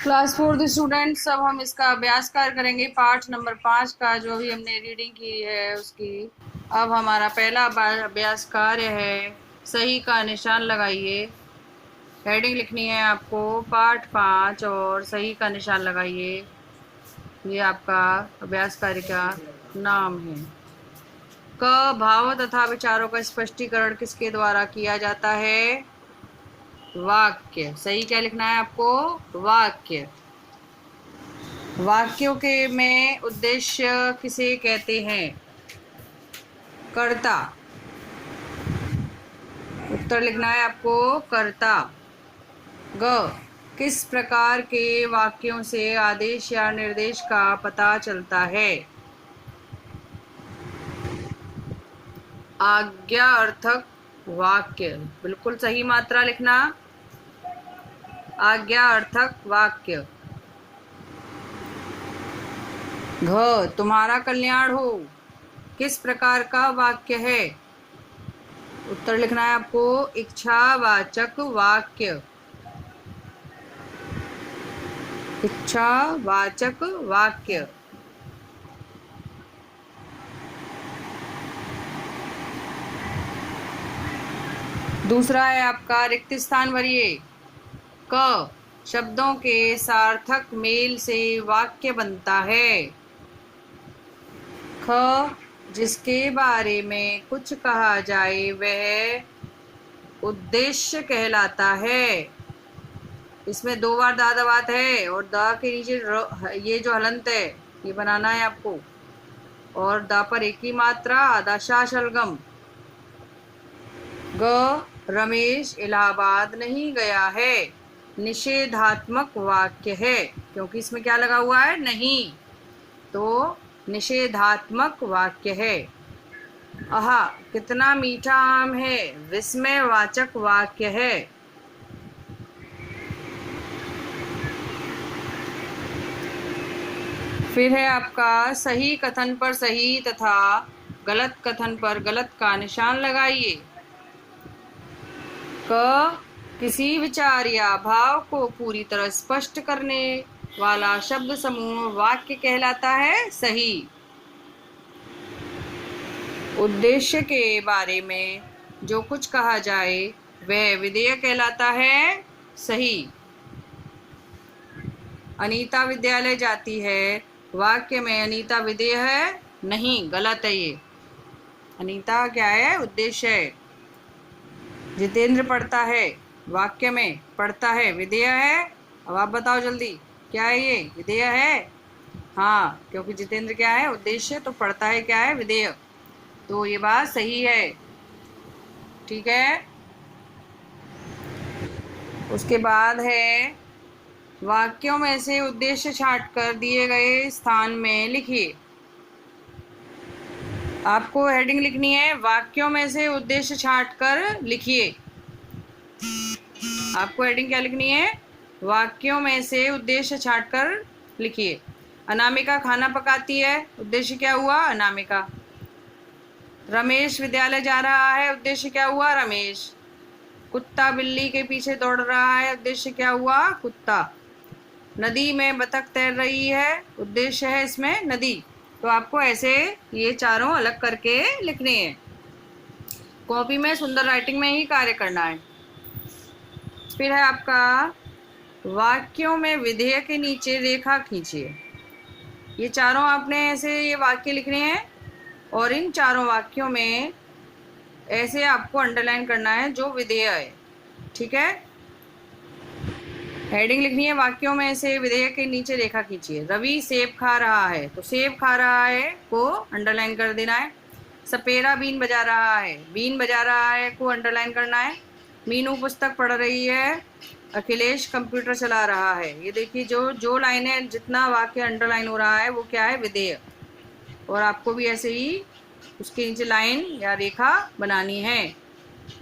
Class 4 students, अब हम इसका अभ्यास कार्य करेंगे पाठ नंबर 5 का, जो भी हमने रीडिंग की है उसकी। अब हमारा पहला अभ्यास कार्य है, सही का निशान लगाइए। हेडिंग लिखनी है आपको पाठ 5 और सही का निशान लगाइए। ये आपका अभ्यास कार्य का नाम है। क भावों तथा विचारों का स्पष्टीकरण किसके द्वारा किया जाता है? वाक्य। सही क्या लिखना है आपको? वाक्य। वाक्यों के में उद्देश्य किसे कहते हैं? कर्ता। उत्तर लिखना है आपको कर्ता। ग किस प्रकार के वाक्यों से आदेश या निर्देश का पता चलता है? आज्ञा अर्थक वाक्य। बिल्कुल सही मात्रा लिखना, आज्ञा अर्थक वाक्य। घ तुम्हारा कल्याण हो किस प्रकार का वाक्य है? उत्तर लिखना है आपको इच्छावाचक वाक्य। इच्छावाचक वाक्य। दूसरा है आपका रिक्त स्थान भरिए। क शब्दों के सार्थक मेल से वाक्य बनता है। ख जिसके बारे में कुछ कहा जाए वह उद्देश्य कहलाता है। इसमें 2 बार दा दबात है और दा के नीचे ये जो हलंत है ये बनाना है आपको, और दा पर एक ही मात्रा आधा शाशलगम। ग रमेश इलाहाबाद नहीं गया है निषेधात्मक वाक्य है, क्योंकि इसमें क्या लगा हुआ है? नहीं, तो निषेधात्मक वाक्य है। आहा कितना मीठा आम है विस्मयवाचक वाक्य है। फिर है आपका सही कथन पर सही तथा गलत कथन पर गलत का निशान लगाइए। क किसी विचार या भाव को पूरी तरह स्पष्ट करने वाला शब्द समूह वाक्य कहलाता है सही। उद्देश्य के बारे में जो कुछ कहा जाए वह विधेय कहलाता है सही। अनीता विद्यालय जाती है वाक्य में अनीता विधेय है नहीं, गलत है ये। अनीता क्या है? उद्देश्य है। जितेंद्र पढ़ता है वाक्य में पढ़ता है विधेय है। अब आप बताओ जल्दी, क्या है ये? विधेय है। हाँ, क्योंकि जितेंद्र क्या है? उद्देश्य, तो पढ़ता है क्या है? विधेय। तो ये बात सही है, ठीक है। उसके बाद है वाक्यों में से उद्देश्य छांटकर दिए गए स्थान में लिखिए। आपको हेडिंग लिखनी है वाक्यों में से उद्देश्य छांटकर लिखिए। आपको हेडिंग क्या लिखनी है? वाक्यों में से उद्देश्य छांटकर लिखिए। अनामिका खाना पकाती है, उद्देश्य क्या हुआ? अनामिका। रमेश विद्यालय जा रहा है, उद्देश्य क्या हुआ? रमेश। कुत्ता बिल्ली के पीछे दौड़ रहा है, उद्देश्य क्या हुआ? कुत्ता। नदी में बतख तैर रही है, उद्देश्य है इसमें नदी। तो आपको ऐसे ये चारों अलग करके लिखने हैं। कॉपी में सुंदर राइटिंग में ही कार्य करना है। फिर है आपका वाक्यों में विधेय के नीचे रेखा खींचिए। ये चारों आपने ऐसे ये वाक्य लिखने हैं और इन चारों वाक्यों में ऐसे आपको अंडरलाइन करना है जो विधेय है, ठीक है। हेडिंग लिखनी है वाक्यों में से विधेय के नीचे रेखा खींचिए। रवि सेब खा रहा है, तो सेब खा रहा है को अंडरलाइन कर देना है। सपेरा बीन बजा रहा है, बीन बजा रहा है को अंडरलाइन करना है। मीनू पुस्तक पढ़ रही है, अखिलेश कंप्यूटर चला रहा है। ये देखिए जो जो लाइनें जितना वाक्य अंडरलाइन हो रहा है वो क्या है? विधेय। और आपको भी ऐसे ही उसके नीचे लाइन या रेखा बनानी है।